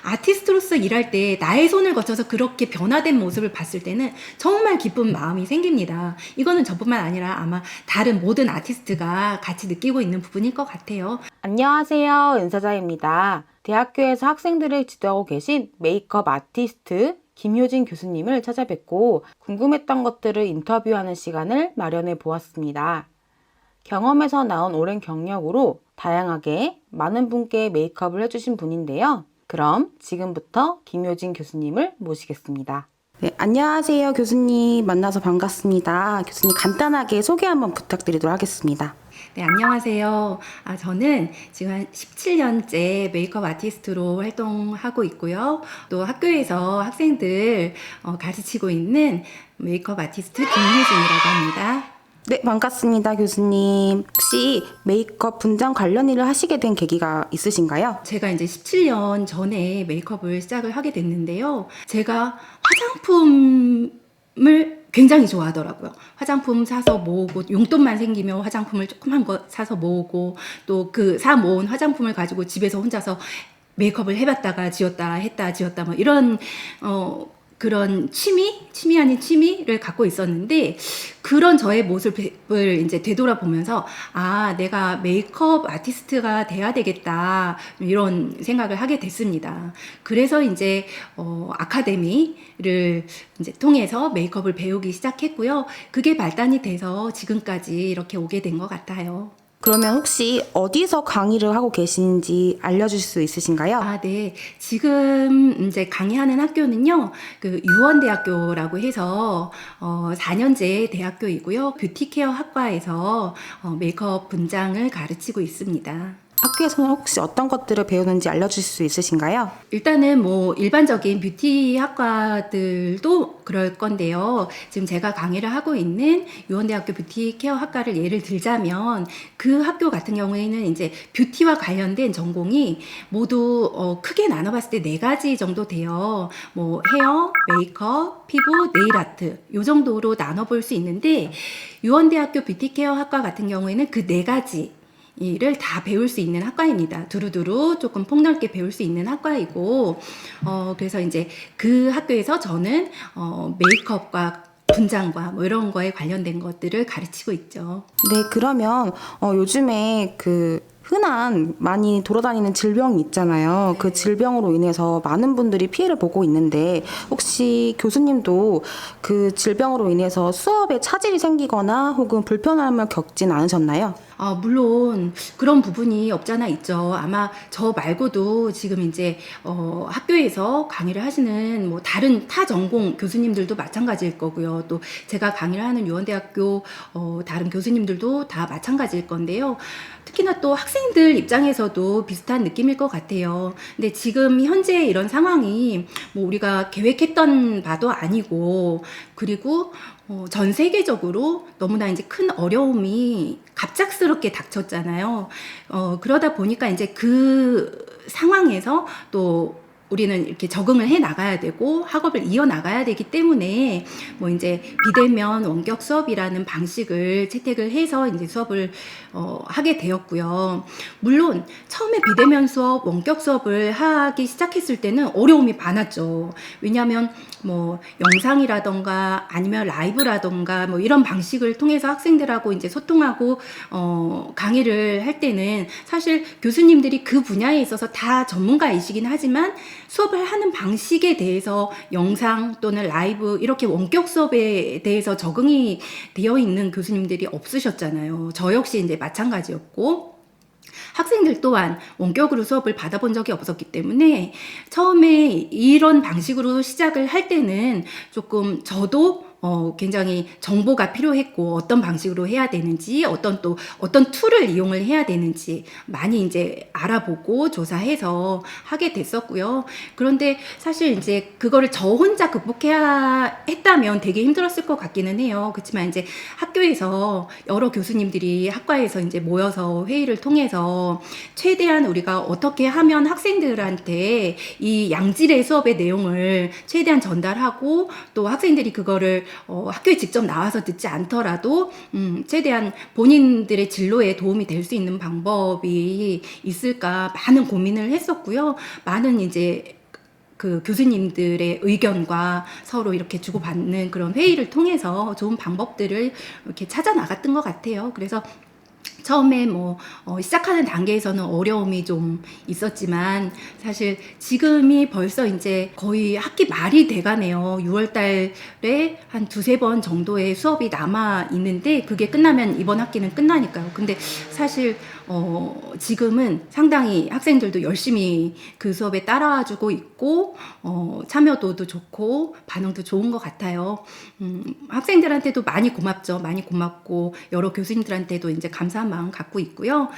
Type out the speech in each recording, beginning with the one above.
아티스트로서 일할 때 나의 손을 거쳐서 그렇게 변화된 모습을 봤을 때는 정말 기쁜 마음이 생깁니다. 이거는 저뿐만 아니라 아마 다른 모든 아티스트가 같이 느끼고 있는 부분일 것 같아요. 안녕하세요. 은사자입니다. 대학교에서 학생들을 지도하고 계신 메이크업 아티스트 김효진 교수님을 찾아뵙고 궁금했던 것들을 인터뷰하는 시간을 마련해 보았습니다. 경험에서 나온 오랜 경력으로 다양하게 많은 분께 메이크업을 해주신 분인데요. 그럼 지금부터 김효진 교수님을 모시겠습니다. 네, 안녕하세요. 교수님 만나서 반갑습니다. 교수님 간단하게 소개 한번 부탁드리도록 하겠습니다. 네, 안녕하세요. 저는 지금 한 17년째 메이크업 아티스트로 활동하고 있고요. 또 학교에서 학생들 가르치고 있는 메이크업 아티스트 김효진이라고 합니다. 네, 반갑습니다, 교수님. 혹시 메이크업 분장 관련 일을 하시게 된 계기가 있으신가요? 제가 이제 17년 전에 메이크업을 시작을 하게 됐는데요. 제가 화장품을 굉장히 좋아하더라고요. 화장품 사서 모으고, 용돈만 생기면 화장품을 조그만 거 사서 모으고, 또 그 사 모은 화장품을 가지고 집에서 혼자서 메이크업을 해봤다가 지웠다 했다 지웠다 뭐 이런 그런 취미 아닌 취미를 갖고 있었는데, 그런 저의 모습을 이제 되돌아보면서 내가 메이크업 아티스트가 돼야 되겠다 이런 생각을 하게 됐습니다. 그래서 이제 아카데미를 이제 통해서 메이크업을 배우기 시작했고요. 그게 발단이 돼서 지금까지 이렇게 오게 된 것 같아요. 그러면 혹시 어디서 강의를 하고 계시는지 알려주실 수 있으신가요? 네. 지금 이제 강의하는 학교는요, 그 유원대학교라고 해서 4년제 대학교이고요. 뷰티케어 학과에서 메이크업 분장을 가르치고 있습니다. 학교에서는 혹시 어떤 것들을 배우는지 알려주실 수 있으신가요? 일단은 뭐 일반적인 뷰티 학과들도 그럴 건데요. 지금 제가 강의를 하고 있는 유원대학교 뷰티 케어 학과를 예를 들자면, 그 학교 같은 경우에는 이제 뷰티와 관련된 전공이 모두 크게 나눠봤을 때 4가지 정도 돼요. 뭐 헤어, 메이크업, 피부, 네일 아트 요 정도로 나눠볼 수 있는데, 유원대학교 뷰티 케어 학과 같은 경우에는 그 4가지 이를 다 배울 수 있는 학과입니다. 두루두루 조금 폭넓게 배울 수 있는 학과이고, 그래서 이제 그 학교에서 저는 메이크업과 분장과 뭐 이런 거에 관련된 것들을 가르치고 있죠. 네, 그러면 요즘에 흔한 많이 돌아다니는 질병이 있잖아요. 그 질병으로 인해서 많은 분들이 피해를 보고 있는데 혹시 교수님도 그 질병으로 인해서 수업에 차질이 생기거나 혹은 불편함을 겪진 않으셨나요? 물론 그런 부분이 없잖아 있죠. 아마 저 말고도 지금 이제 학교에서 강의를 하시는 뭐 다른 타 전공 교수님들도 마찬가지일 거고요. 또 제가 강의를 하는 유원대학교 다른 교수님들도 다 마찬가지일 건데요. 특히나 또 학생들 입장에서도 비슷한 느낌일 것 같아요. 근데 지금 현재 이런 상황이 뭐 우리가 계획했던 바도 아니고, 그리고 전 세계적으로 너무나 이제 큰 어려움이 갑작스럽게 닥쳤잖아요. 그러다 보니까 이제 그 상황에서 또 우리는 이렇게 적응을 해 나가야 되고 학업을 이어 나가야 되기 때문에 뭐 이제 비대면 원격 수업이라는 방식을 채택을 해서 이제 수업을 하게 되었고요. 물론 처음에 비대면 수업, 원격 수업을 하기 시작했을 때는 어려움이 많았죠. 왜냐하면 뭐 영상이라던가 아니면 라이브라던가 뭐 이런 방식을 통해서 학생들하고 이제 소통하고 강의를 할 때는 사실 교수님들이 그 분야에 있어서 다 전문가이시긴 하지만 수업을 하는 방식에 대해서 영상 또는 라이브 이렇게 원격 수업에 대해서 적응이 되어 있는 교수님들이 없으셨잖아요. 저 역시 이제 마찬가지였고, 학생들 또한 원격으로 수업을 받아본 적이 없었기 때문에 처음에 이런 방식으로 시작을 할 때는 조금 저도 굉장히 정보가 필요했고, 어떤 방식으로 해야 되는지, 어떤 툴을 이용을 해야 되는지 많이 이제 알아보고 조사해서 하게 됐었고요. 그런데 사실 이제 그거를 저 혼자 극복해야 했다면 되게 힘들었을 것 같기는 해요. 그렇지만 이제 학교에서 여러 교수님들이 학과에서 이제 모여서 회의를 통해서 최대한 우리가 어떻게 하면 학생들한테 이 양질의 수업의 내용을 최대한 전달하고, 또 학생들이 그거를 학교에 직접 나와서 듣지 않더라도 최대한 본인들의 진로에 도움이 될 수 있는 방법이 있을까 많은 고민을 했었고요. 많은 이제 그 교수님들의 의견과 서로 이렇게 주고받는 그런 회의를 통해서 좋은 방법들을 이렇게 찾아 나갔던 것 같아요. 그래서 처음에 시작하는 단계에서는 어려움이 좀 있었지만 사실 지금이 벌써 이제 거의 학기 말이 돼가네요. 6월 달에 한 두세 번 정도의 수업이 남아 있는데 그게 끝나면 이번 학기는 끝나니까요. 근데 사실 지금은 상당히 학생들도 열심히 그 수업에 따라와주고 있고 참여도도 좋고 반응도 좋은 것 같아요. 학생들한테도 많이 고맙죠. 많이 고맙고 여러 교수님들한테도 이제 감사한 마음 갖고 있고요.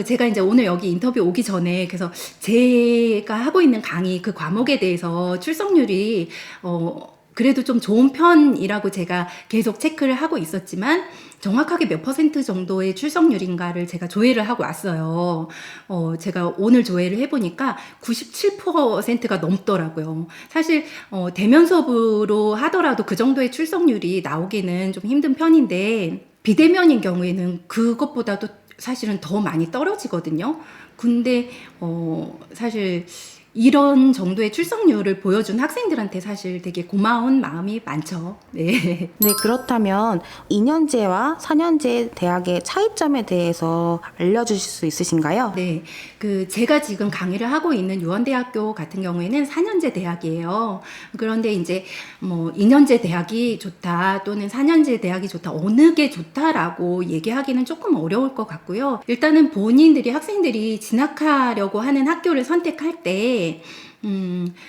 제가 이제 오늘 여기 인터뷰 오기 전에 그래서 제가 하고 있는 강의 그 과목에 대해서 출석률이 그래도 좀 좋은 편이라고 제가 계속 체크를 하고 있었지만 정확하게 몇 % 정도의 출석률인가를 제가 조회를 하고 왔어요. 제가 오늘 조회를 해보니까 97%가 넘더라고요. 사실 대면 수업으로 하더라도 그 정도의 출석률이 나오기는 좀 힘든 편인데 비대면인 경우에는 그것보다도 사실은 더 많이 떨어지거든요. 근데 사실 이런 정도의 출석률을 보여준 학생들한테 사실 되게 고마운 마음이 많죠. 네. 네, 그렇다면 2년제와 4년제 대학의 차이점에 대해서 알려주실 수 있으신가요? 네. 제가 지금 강의를 하고 있는 유원대학교 같은 경우에는 4년제 대학이에요. 그런데 이제 2년제 대학이 좋다 또는 4년제 대학이 좋다 어느 게 좋다라고 얘기하기는 조금 어려울 것 같고요. 일단은 학생들이 진학하려고 하는 학교를 선택할 때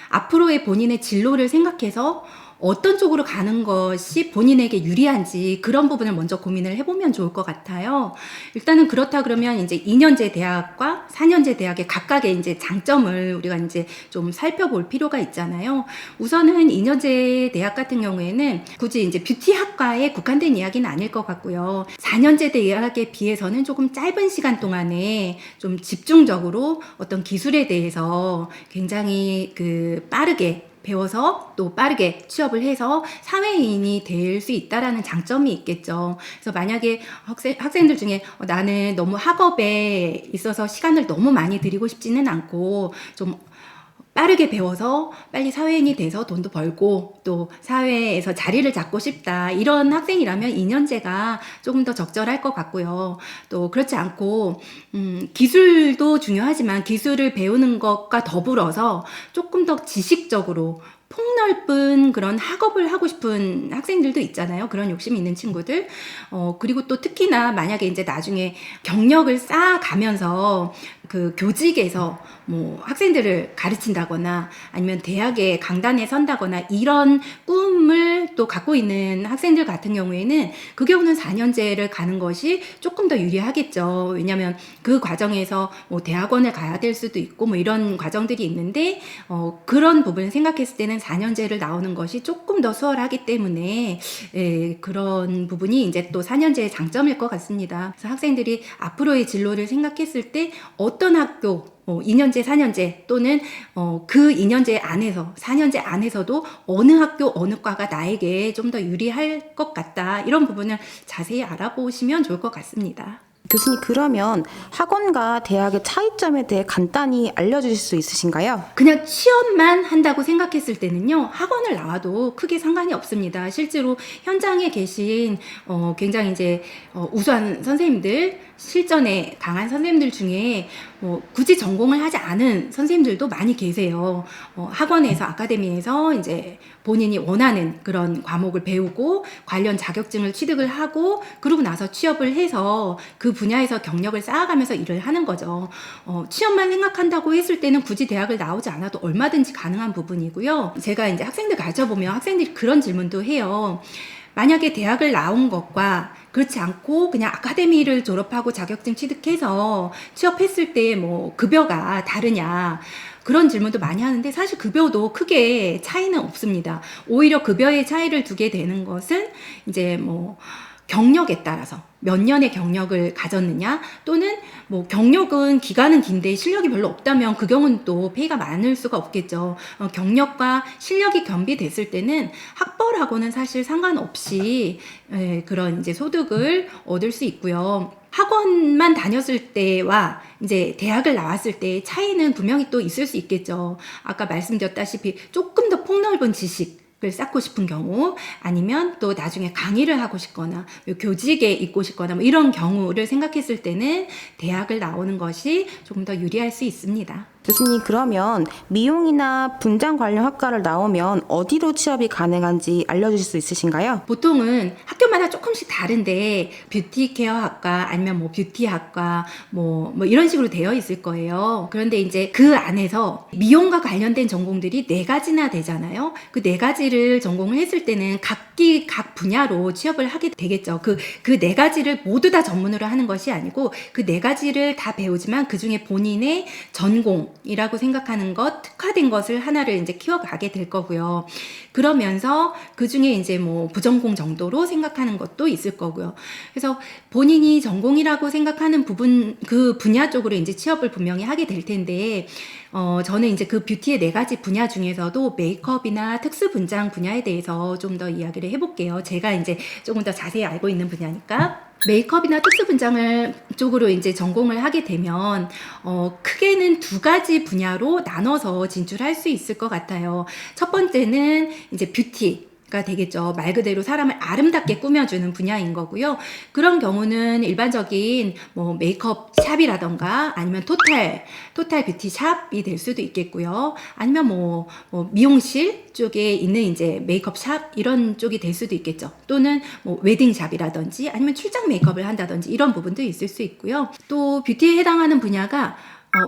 앞으로의 본인의 진로를 생각해서 어떤 쪽으로 가는 것이 본인에게 유리한지 그런 부분을 먼저 고민을 해보면 좋을 것 같아요. 일단은 그렇다 그러면 이제 2년제 대학과 4년제 대학의 각각의 이제 장점을 우리가 이제 좀 살펴볼 필요가 있잖아요. 우선은 2년제 대학 같은 경우에는 굳이 이제 뷰티학과에 국한된 이야기는 아닐 것 같고요. 4년제 대학에 비해서는 조금 짧은 시간 동안에 좀 집중적으로 어떤 기술에 대해서 굉장히 빠르게 배워서 또 빠르게 취업을 해서 사회인이 될 수 있다라는 장점이 있겠죠. 그래서 만약에 학생들 중에 나는 너무 학업에 있어서 시간을 너무 많이 들이고 싶지는 않고 좀 빠르게 배워서 빨리 사회인이 돼서 돈도 벌고 또 사회에서 자리를 잡고 싶다 이런 학생이라면 2년제가 조금 더 적절할 것 같고요. 또 그렇지 않고 기술도 중요하지만 기술을 배우는 것과 더불어서 조금 더 지식적으로 폭넓은 그런 학업을 하고 싶은 학생들도 있잖아요. 그런 욕심이 있는 친구들. 그리고 또 특히나 만약에 이제 나중에 경력을 쌓아가면서 교직에서 학생들을 가르친다거나 아니면 대학의 강단에 선다거나 이런 꿈을 또 갖고 있는 학생들 같은 경우에는 그 경우는 4년제를 가는 것이 조금 더 유리하겠죠. 왜냐하면 그 과정에서 대학원을 가야 될 수도 있고 이런 과정들이 있는데 그런 부분을 생각했을 때는 4년제를 나오는 것이 조금 더 수월하기 때문에 그런 부분이 이제 또 4년제의 장점일 것 같습니다. 그래서 학생들이 앞으로의 진로를 생각했을 때 어떤 학교 2년제, 4년제 또는 그 2년제 안에서 4년제 안에서도 어느 학교, 어느 과가 나에게 좀 더 유리할 것 같다. 이런 부분을 자세히 알아보시면 좋을 것 같습니다. 교수님, 그러면 학원과 대학의 차이점에 대해 간단히 알려주실 수 있으신가요? 그냥 취업만 한다고 생각했을 때는요, 학원을 나와도 크게 상관이 없습니다. 실제로 현장에 계신 굉장히 이제 우수한 선생님들, 실전에 강한 선생님들 중에 굳이 전공을 하지 않은 선생님들도 많이 계세요. 학원에서, 아카데미에서 이제 본인이 원하는 그런 과목을 배우고 관련 자격증을 취득을 하고 그러고 나서 취업을 해서 그 분야에서 경력을 쌓아가면서 일을 하는 거죠. 취업만 생각한다고 했을 때는 굳이 대학을 나오지 않아도 얼마든지 가능한 부분이고요. 제가 이제 학생들 가르쳐보면 학생들이 그런 질문도 해요. 만약에 대학을 나온 것과 그렇지 않고 그냥 아카데미를 졸업하고 자격증 취득해서 취업했을 때 급여가 다르냐, 그런 질문도 많이 하는데 사실 급여도 크게 차이는 없습니다. 오히려 급여의 차이를 두게 되는 것은 이제 경력에 따라서 몇 년의 경력을 가졌느냐, 또는 경력은 기간은 긴데 실력이 별로 없다면 그 경우는 또 페이가 많을 수가 없겠죠. 경력과 실력이 겸비됐을 때는 학벌하고는 사실 상관없이 그런 이제 소득을 얻을 수 있고요. 학원만 다녔을 때와 이제 대학을 나왔을 때의 차이는 분명히 또 있을 수 있겠죠. 아까 말씀드렸다시피 조금 더 폭넓은 지식을 쌓고 싶은 경우, 아니면 또 나중에 강의를 하고 싶거나 교직에 있고 싶거나 뭐 이런 경우를 생각했을 때는 대학을 나오는 것이 조금 더 유리할 수 있습니다. 교수님, 그러면 미용이나 분장 관련 학과를 나오면 어디로 취업이 가능한지 알려주실 수 있으신가요? 보통은 학교마다 조금씩 다른데 뷰티 케어 학과 아니면 뭐 뷰티 학과 뭐 이런 식으로 되어 있을 거예요. 그런데 이제 그 안에서 미용과 관련된 전공들이 4가지나 되잖아요. 그 4가지를 전공을 했을 때는 각 분야로 취업을 하게 되겠죠. 그 4가지를 모두 다 전문으로 하는 것이 아니고 그 4가지를 다 배우지만 그 중에 본인의 전공이라고 생각하는 것, 특화된 것을 하나를 이제 키워가게 될 거고요. 그러면서 그 중에 이제 뭐 부전공 정도로 생각하는 것도 있을 거고요. 그래서 본인이 전공이라고 생각하는 부분, 그 분야 쪽으로 이제 취업을 분명히 하게 될 텐데, 저는 이제 그 뷰티의 4가지 분야 중에서도 메이크업이나 특수 분장 분야에 대해서 좀 더 이야기를 해볼게요. 제가 이제 조금 더 자세히 알고 있는 분야니까. 메이크업이나 특수 분장을 쪽으로 이제 전공을 하게 되면 크게는 2가지 분야로 나눠서 진출할 수 있을 것 같아요. 첫 번째는 이제 뷰티가 되겠죠. 말 그대로 사람을 아름답게 꾸며주는 분야인 거고요. 그런 경우는 일반적인 뭐 메이크업 샵이라던가 아니면 토탈 뷰티 샵이 될 수도 있겠고요. 아니면 뭐 미용실 쪽에 있는 이제 메이크업 샵 이런 쪽이 될 수도 있겠죠. 또는 뭐 웨딩 샵이라든지 아니면 출장 메이크업을 한다든지 이런 부분도 있을 수 있고요. 또 뷰티에 해당하는 분야가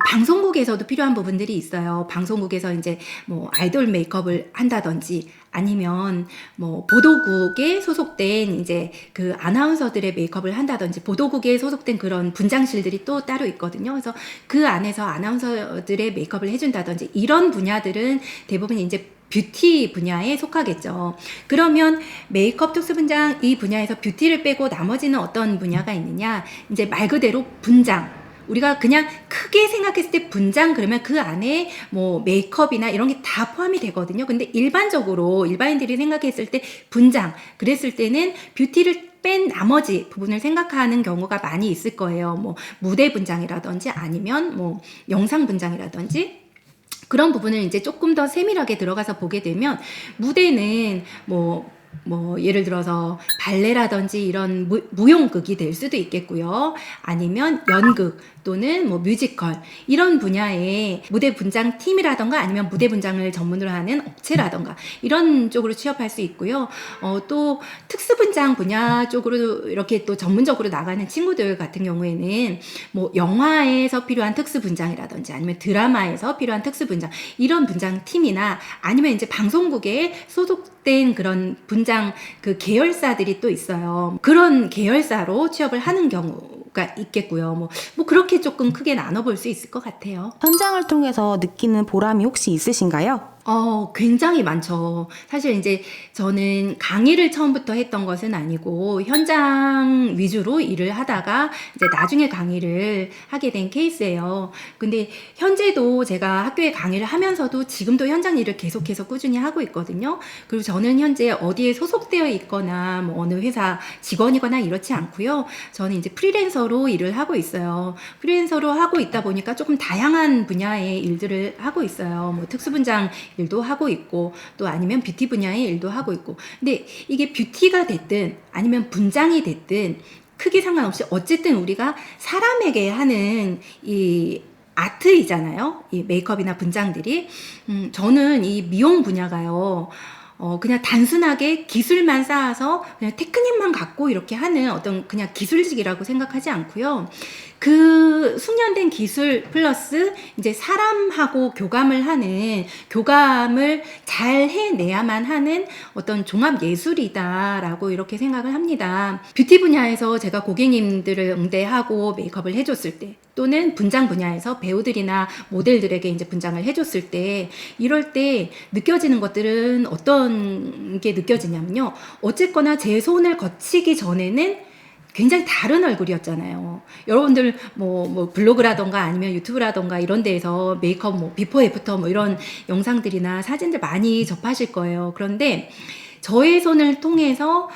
방송국에서도 필요한 부분들이 있어요. 방송국에서 이제 뭐 아이돌 메이크업을 한다든지 아니면 뭐 보도국에 소속된 이제 그 아나운서들의 메이크업을 한다든지 보도국에 소속된 그런 분장실들이 또 따로 있거든요. 그래서 그 안에서 아나운서들의 메이크업을 해준다든지 이런 분야들은 대부분 이제 뷰티 분야에 속하겠죠. 그러면 메이크업 특수 분장 이 분야에서 뷰티를 빼고 나머지는 어떤 분야가 있느냐? 이제 말 그대로 분장. 우리가 그냥 크게 생각했을 때 분장 그러면 그 안에 뭐 메이크업이나 이런 게 다 포함이 되거든요. 근데 일반적으로 일반인들이 생각했을 때 분장 그랬을 때는 뷰티를 뺀 나머지 부분을 생각하는 경우가 많이 있을 거예요. 뭐 무대 분장이라든지 아니면 뭐 영상 분장이라든지 그런 부분을 이제 조금 더 세밀하게 들어가서 보게 되면 무대는 뭐 예를 들어서 발레라든지 이런 무용극이 될 수도 있겠고요. 아니면 연극 또는 뭐 뮤지컬 이런 분야의 무대 분장 팀이라던가 아니면 무대 분장을 전문으로 하는 업체라던가 이런 쪽으로 취업할 수 있고요. 또 특수 분장 분야 쪽으로 이렇게 또 전문적으로 나가는 친구들 같은 경우에는 뭐 영화에서 필요한 특수 분장이라든지 아니면 드라마에서 필요한 특수 분장 이런 분장 팀이나 아니면 이제 방송국에 소속된 그런 분장 그 계열사들이 또 있어요. 그런 계열사로 취업을 하는 경우가 있겠고요. 뭐 그렇게 조금 크게 나눠볼 수 있을 것 같아요. 현장을 통해서 느끼는 보람이 혹시 있으신가요? 굉장히 많죠. 사실 이제 저는 강의를 처음부터 했던 것은 아니고 현장 위주로 일을 하다가 이제 나중에 강의를 하게 된 케이스예요. 근데 현재도 제가 학교에 강의를 하면서도 지금도 현장 일을 계속해서 꾸준히 하고 있거든요. 그리고 저는 현재 어디에 소속되어 있거나 뭐 어느 회사 직원이거나 이렇지 않고요. 저는 이제 프리랜서로 일을 하고 있어요. 프리랜서로 하고 있다 보니까 조금 다양한 분야의 일들을 하고 있어요. 뭐 특수분장 일도 하고 있고 또 아니면 뷰티 분야의 일도 하고 있고 근데 이게 뷰티가 됐든 아니면 분장이 됐든 크게 상관없이 어쨌든 우리가 사람에게 하는 이 아트이잖아요. 이 메이크업이나 분장들이 저는 이 미용 분야가요. 그냥 단순하게 기술만 쌓아서 그냥 테크닉만 갖고 이렇게 하는 어떤 그냥 기술직이라고 생각하지 않고요. 그 숙련된 기술 플러스 이제 사람하고 교감을 잘 해내야만 하는 어떤 종합 예술이다라고 이렇게 생각을 합니다. 뷰티 분야에서 제가 고객님들을 응대하고 메이크업을 해줬을 때 또는 분장 분야에서 배우들이나 모델들에게 이제 분장을 해줬을 때 이럴 때 느껴지는 것들은 어떤 게 느껴지냐면요. 어쨌거나 제 손을 거치기 전에는 굉장히 다른 얼굴이었잖아요. 여러분들 뭐 블로그라던가 아니면 유튜브라던가 이런 데에서 메이크업 뭐 비포 애프터 뭐 이런 영상들이나 사진들 많이 접하실 거예요. 그런데 저의 손을 통해서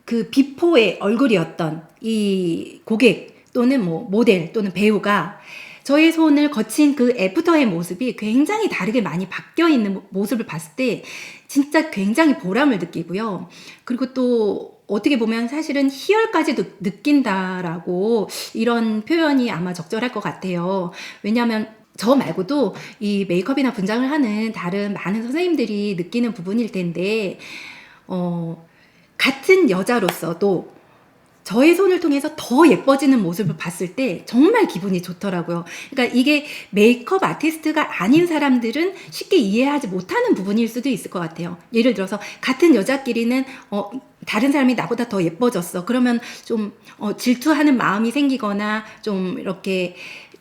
그 비포의 얼굴이었던 이 고객 또는 뭐 모델 또는 배우가 저의 손을 거친 그 애프터의 모습이 굉장히 다르게 많이 바뀌어 있는 모습을 봤을 때 진짜 굉장히 보람을 느끼고요. 그리고 또 어떻게 보면 사실은 희열까지도 느낀다라고 이런 표현이 아마 적절할 것 같아요. 왜냐하면 저 말고도 이 메이크업이나 분장을 하는 다른 많은 선생님들이 느끼는 부분일 텐데, 같은 여자로서도 저의 손을 통해서 더 예뻐지는 모습을 봤을 때 정말 기분이 좋더라고요. 그러니까 이게 메이크업 아티스트가 아닌 사람들은 쉽게 이해하지 못하는 부분일 수도 있을 것 같아요. 예를 들어서 같은 여자끼리는 다른 사람이 나보다 더 예뻐졌어. 그러면 좀 질투하는 마음이 생기거나 좀 이렇게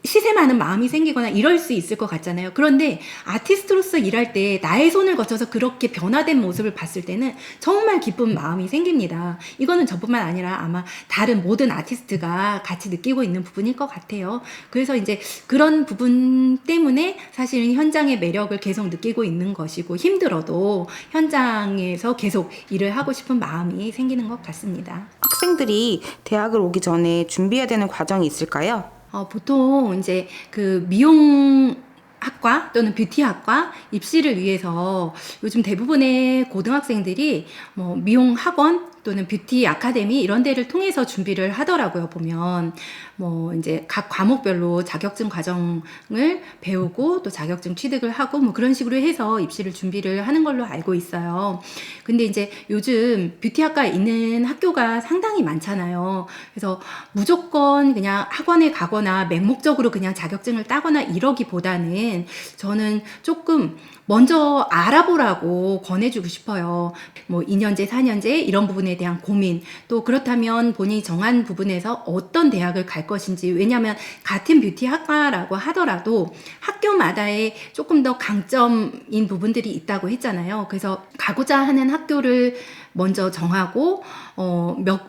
시샘하는 마음이 생기거나 이럴 수 있을 것 같잖아요. 그런데 아티스트로서 일할 때 나의 손을 거쳐서 그렇게 변화된 모습을 봤을 때는 정말 기쁜 마음이 생깁니다. 이거는 저뿐만 아니라 아마 다른 모든 아티스트가 같이 느끼고 있는 부분일 것 같아요. 그래서 이제 그런 부분 때문에 사실은 현장의 매력을 계속 느끼고 있는 것이고, 힘들어도 현장에서 계속 일을 하고 싶은 마음이 생기는 것 같습니다. 학생들이 대학을 오기 전에 준비해야 되는 과정이 있을까요? 보통 이제 그 미용학과 또는 뷰티학과 입시를 위해서 요즘 대부분의 고등학생들이 뭐 미용학원 또는 뷰티 아카데미 이런 데를 통해서 준비를 하더라고요. 보면 뭐 이제 각 과목별로 자격증 과정을 배우고 또 자격증 취득을 하고 뭐 그런 식으로 해서 입시를 준비를 하는 걸로 알고 있어요. 근데 이제 요즘 뷰티학과에 있는 학교가 상당히 많잖아요. 그래서 무조건 그냥 학원에 가거나 맹목적으로 그냥 자격증을 따거나 이러기보다는 저는 조금 먼저 알아보라고 권해주고 싶어요. 뭐 2년제, 4년제 이런 부분에 대한 고민, 또 그렇다면 본인이 정한 부분에서 어떤 대학을 갈 것인지. 왜냐하면 같은 뷰티 학과라고 하더라도 학교마다의 조금 더 강점인 부분들이 있다고 했잖아요. 그래서 가고자 하는 학교를 먼저 정하고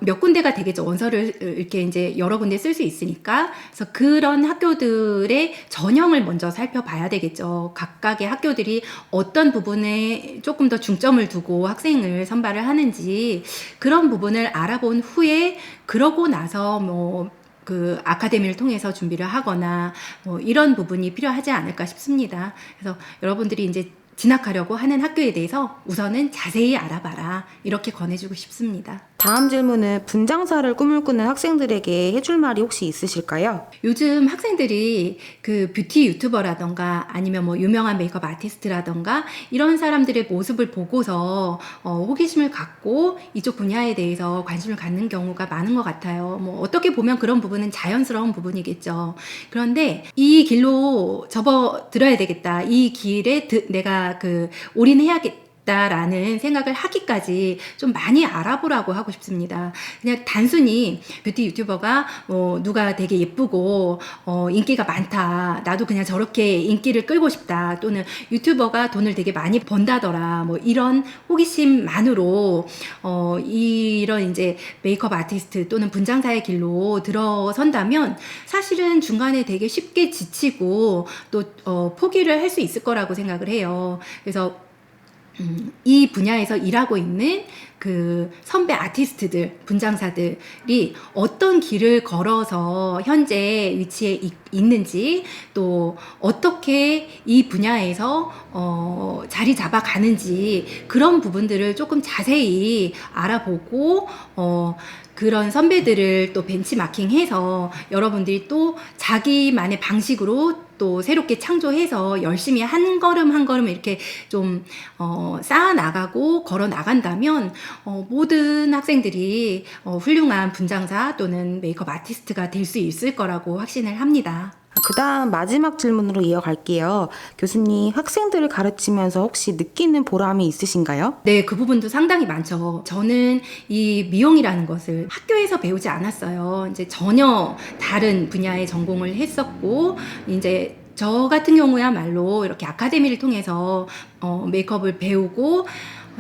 몇 군데가 되겠죠. 원서를 이렇게 이제 여러 군데 쓸 수 있으니까. 그래서 그런 학교들의 전형을 먼저 살펴봐야 되겠죠. 각각의 학교들이 어떤 부분에 조금 더 중점을 두고 학생을 선발을 하는지 그런 부분을 알아본 후에, 그러고 나서 뭐 그 아카데미를 통해서 준비를 하거나 뭐 이런 부분이 필요하지 않을까 싶습니다. 그래서 여러분들이 이제 진학하려고 하는 학교에 대해서 우선은 자세히 알아봐라, 이렇게 권해주고 싶습니다. 다음 질문은 분장사를 꿈을 꾸는 학생들에게 해줄 말이 혹시 있으실까요? 요즘 학생들이 그 뷰티 유튜버라던가 아니면 뭐 유명한 메이크업 아티스트라던가 이런 사람들의 모습을 보고서 호기심을 갖고 이쪽 분야에 대해서 관심을 갖는 경우가 많은 것 같아요. 뭐 어떻게 보면 그런 부분은 자연스러운 부분이겠죠. 그런데 이 길로 접어들어야 되겠다, 이 길에 내가 올인해야겠다라는 생각을 하기까지 좀 많이 알아보라고 하고 싶습니다. 그냥 단순히 뷰티 유튜버가 누가 되게 예쁘고 인기가 많다, 나도 그냥 저렇게 인기를 끌고 싶다, 또는 유튜버가 돈을 되게 많이 번다더라, 뭐 이런 호기심만으로 이런 이제 메이크업 아티스트 또는 분장사의 길로 들어선다면 사실은 중간에 되게 쉽게 지치고 또 포기를 할 수 있을 거라고 생각을 해요. 그래서 이 분야에서 일하고 있는 그 선배 아티스트들, 분장사들이 어떤 길을 걸어서 현재 위치에 있는지, 또 어떻게 이 분야에서 자리 잡아가는지, 그런 부분들을 조금 자세히 알아보고 그런 선배들을 또 벤치마킹해서 여러분들이 또 자기만의 방식으로 또 새롭게 창조해서 열심히 한 걸음 한 걸음 이렇게 좀 쌓아나가고 걸어나간다면 모든 학생들이 훌륭한 분장사 또는 메이크업 아티스트가 될 수 있을 거라고 확신을 합니다. 그 다음 마지막 질문으로 이어갈게요. 교수님, 학생들을 가르치면서 혹시 느끼는 보람이 있으신가요? 네, 그 부분도 상당히 많죠. 저는 이 미용이라는 것을 학교에서 배우지 않았어요. 이제 전혀 다른 분야의 전공을 했었고, 이제 저 같은 경우야말로 이렇게 아카데미를 통해서 메이크업을 배우고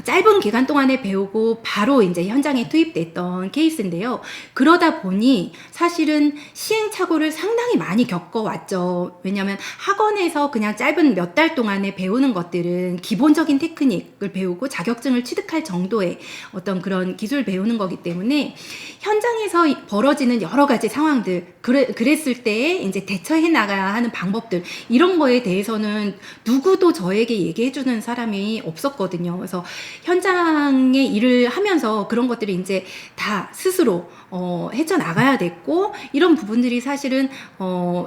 짧은 기간 동안에 배우고 바로 이제 현장에 투입됐던 케이스인데요. 그러다 보니 사실은 시행착오를 상당히 많이 겪어왔죠. 왜냐하면 학원에서 그냥 짧은 몇 달 동안에 배우는 것들은 기본적인 테크닉을 배우고 자격증을 취득할 정도의 어떤 그런 기술을 배우는 거기 때문에 현장에서 벌어지는 여러 가지 상황들, 그랬을 때에 이제 대처해 나가야 하는 방법들, 이런 거에 대해서는 누구도 저에게 얘기해주는 사람이 없었거든요. 그래서 현장의 일을 하면서 그런 것들이 이제 다 스스로 헤쳐나가야 됐고, 이런 부분들이 사실은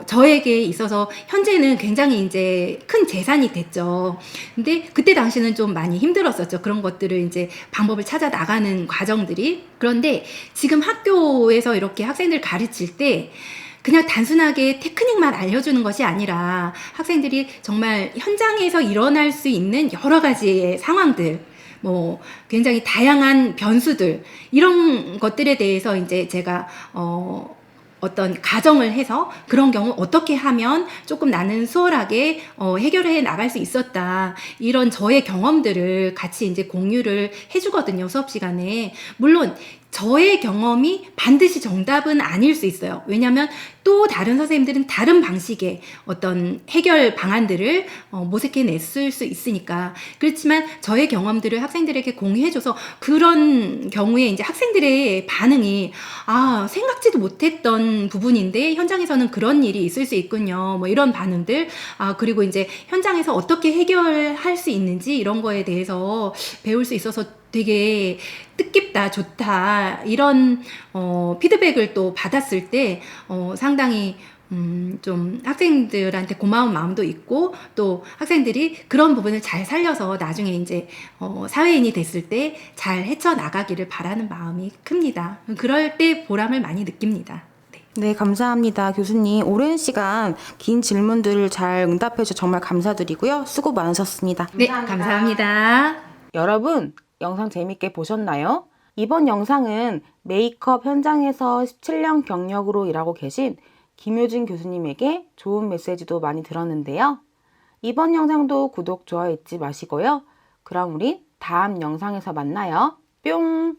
저에게 있어서 현재는 굉장히 이제 큰 재산이 됐죠. 근데 그때 당시는 좀 많이 힘들었었죠. 그런 것들을 이제 방법을 찾아 나가는 과정들이. 그런데 지금 학교에서 이렇게 학생들 가르칠 때 그냥 단순하게 테크닉만 알려주는 것이 아니라 학생들이 정말 현장에서 일어날 수 있는 여러 가지의 상황들, 뭐 굉장히 다양한 변수들, 이런 것들에 대해서 이제 제가 어떤 가정을 해서 그런 경우 어떻게 하면 조금 나는 수월하게 해결해 나갈 수 있었다, 이런 저의 경험들을 같이 이제 공유를 해주거든요, 수업 시간에. 물론 저의 경험이 반드시 정답은 아닐 수 있어요. 왜냐하면 또 다른 선생님들은 다른 방식의 어떤 해결 방안들을 모색해냈을 수 있으니까. 그렇지만 저의 경험들을 학생들에게 공유해줘서 그런 경우에 이제 학생들의 반응이 생각지도 못했던 부분인데 현장에서는 그런 일이 있을 수 있군요, 뭐 이런 반응들, 그리고 이제 현장에서 어떻게 해결할 수 있는지 이런 거에 대해서 배울 수 있어서 되게 뜻깊다, 좋다, 이런 피드백을 또 받았을 때 상당히 좀 학생들한테 고마운 마음도 있고, 또 학생들이 그런 부분을 잘 살려서 나중에 이제 사회인이 됐을 때 잘 헤쳐나가기를 바라는 마음이 큽니다. 그럴 때 보람을 많이 느낍니다. 네, 감사합니다. 교수님, 오랜 시간 긴 질문들을 잘 응답해 주셔서 정말 감사드리고요. 수고 많으셨습니다. 네, 감사합니다. 여러분, 영상 재밌게 보셨나요? 이번 영상은 메이크업 현장에서 17년 경력으로 일하고 계신 김효진 교수님에게 좋은 메시지도 많이 들었는데요. 이번 영상도 구독, 좋아요 잊지 마시고요. 그럼 우리 다음 영상에서 만나요. 뿅!